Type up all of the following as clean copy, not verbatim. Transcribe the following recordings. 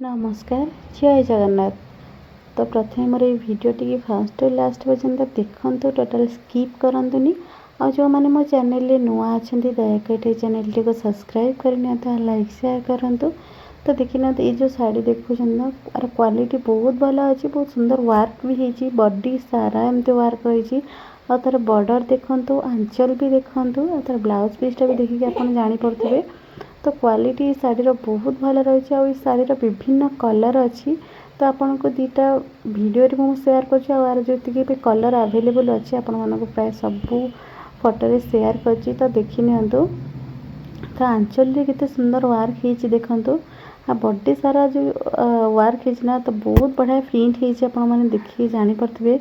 नमस्कार जय जगन्नाथ। तो प्रथम मोर भिडियो टी फास्ट लास्ट पर्यंत देखूँ, टोटाल स्किप करंतुनी। और जो मैंने मो चैनल नुआ अच्छा दयाकोरी चैनल टी को सब्सक्राइब करनी, लाइक शेयर करूँ। तो देखी ना ये जो शाड़ी देखुं यार क्वालिटी बहुत भल अच्छी, बहुत सुंदर वर्क भी होती, बॉडी सारा एमती वर्क रही। और तार बॉर्डर देखूँ, आंचल भी देखूँ, और तार ब्लाउज पीसटा भी देखिए आप जापे। तो क्वालिटी शाढ़ीर बहुत भल रही है। शाढ़ीर विभिन्न कलर अच्छी, तो आपन को दीटा वीडियो मुझे शेयर कर जी भी कलर अवेलेबल अच्छी आपण प्राय सबू फोटो शेयर कर। तो देखी नियंतु तो आंचल केते सुंदर वर्क होती देखु। बॉडी सारा जो वर्क है तो बहुत बढ़िया प्रिंट होती, आपण मैंने देखिए जापे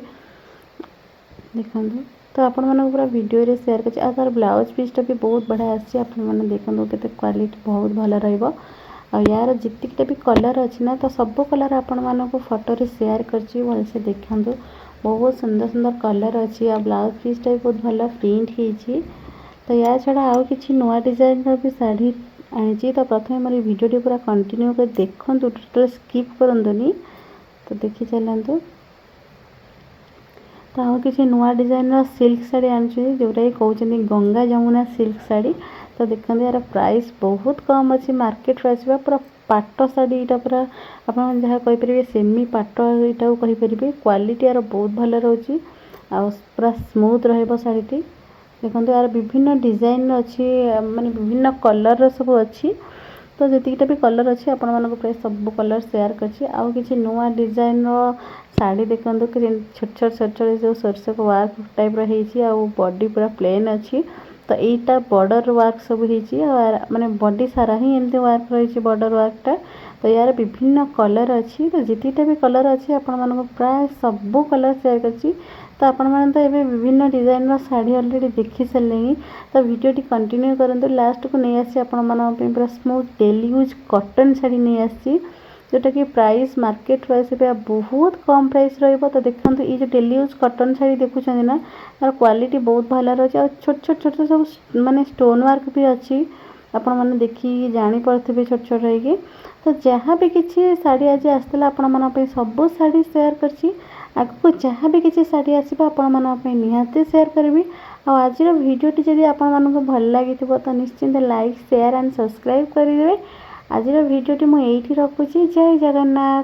देखु। तो आपण मानक पूरा वीडियो रे शेयर कर। तार ब्लाउज पीसटा भी बहुत बढ़िया आसी, आपण मैंने देखो केते क्वालिटी बहुत भल रहिबो। यार जितकिटा भी कलर अच्छी ना, तो सब कलर आपण मानक फोटो रे शेयर करछि, भलसे देखंतु। बहुत सुंदर सुंदर कलर अच्छी, आ ब्लाउज पीसटा भी बहुत भल प्रिंट होइछि। तो या छड़ा आउ किछि नुआ डिजाइन रो भी शाढ़ी आनिछि। तो प्रथमे मोर वीडियो टी पूरा कंटिन्यू कर देखंतु, टोटल स्किप करंतुनी। तो देखि चलंतु। तो आउ किसी नुआ डिजाइन सिल्क शाढ़ी आनी, जोटा कि कहते गंगा जमुना सिल्क शाढ़ी। तो देखते यार प्राइस बहुत कम अच्छी, मार्केट प्राइस पूरा पाट शाढ़ी। यहाँ पूरा आप जहाँ कहींपर सेमी पाट यहाँ कहींपर। क्वालिटी यार बहुत भल रोचे, पूरा स्मूथ रही। देखो यार विभिन्न डिजाइन अच्छी, माने विभिन्न कलर सब अच्छी। तो जीटा भी कलर अच्छी आपण मानक प्राय सब कलर शेयर करछि। आउ किछि नुआ डिजाइन रो साड़ी देखंतु, छोट छोट छोट छोट जो सरसो वर्क टाइप रही। आउ बॉडी पूरा प्लेन अच्छी। तो यहीटा बॉर्डर वर्क सब होती, माने बॉडी सारा ही एमती वर्क रही बॉर्डर वर्कटा। तो यार विभिन्न कलर अच्छी, तो जितटा भी कलर अच्छी आपण मानक प्राय सब कलर शेयर करछि। तो आपण मैंने तो ये विभिन्न डिजाइन रो साड़ी ऑलरेडी देखी सारे। तो वीडियो टी कंटिन्यू करंतु, लास्ट को नहीं आसी आपण मानक पूरा smooth daily use cotton sari नहीं आसी, जोटा कि प्राइस मार्केट प्राइस पे बहुत कम प्राइस रहिबो। तो देखंतु ये जो डेली यूज कॉटन शाड़ी देखुछन ना, यार क्वालिटी बहुत भल रही। और छोट छोट छोट सब माने स्टोन वर्क भी अच्छी, आपण माने देखि जानि परथिबे छोट छोट रही। तो जहाँ भी किसी शाड़ी आज आसला आपण मन पे सब शाड़ी शेयर करछि। आगको जहाँ भी किसी शाड़ी आसो आपण मन पे निहाती शेयर करबी। और आज वीडियो टी जदि आपण मानक भल लगी तो निश्चिंत लाइक शेयर एंड सब्सक्राइब करेंगे। आज वीडियो टी मुझे रखुची। जय जगन्नाथ।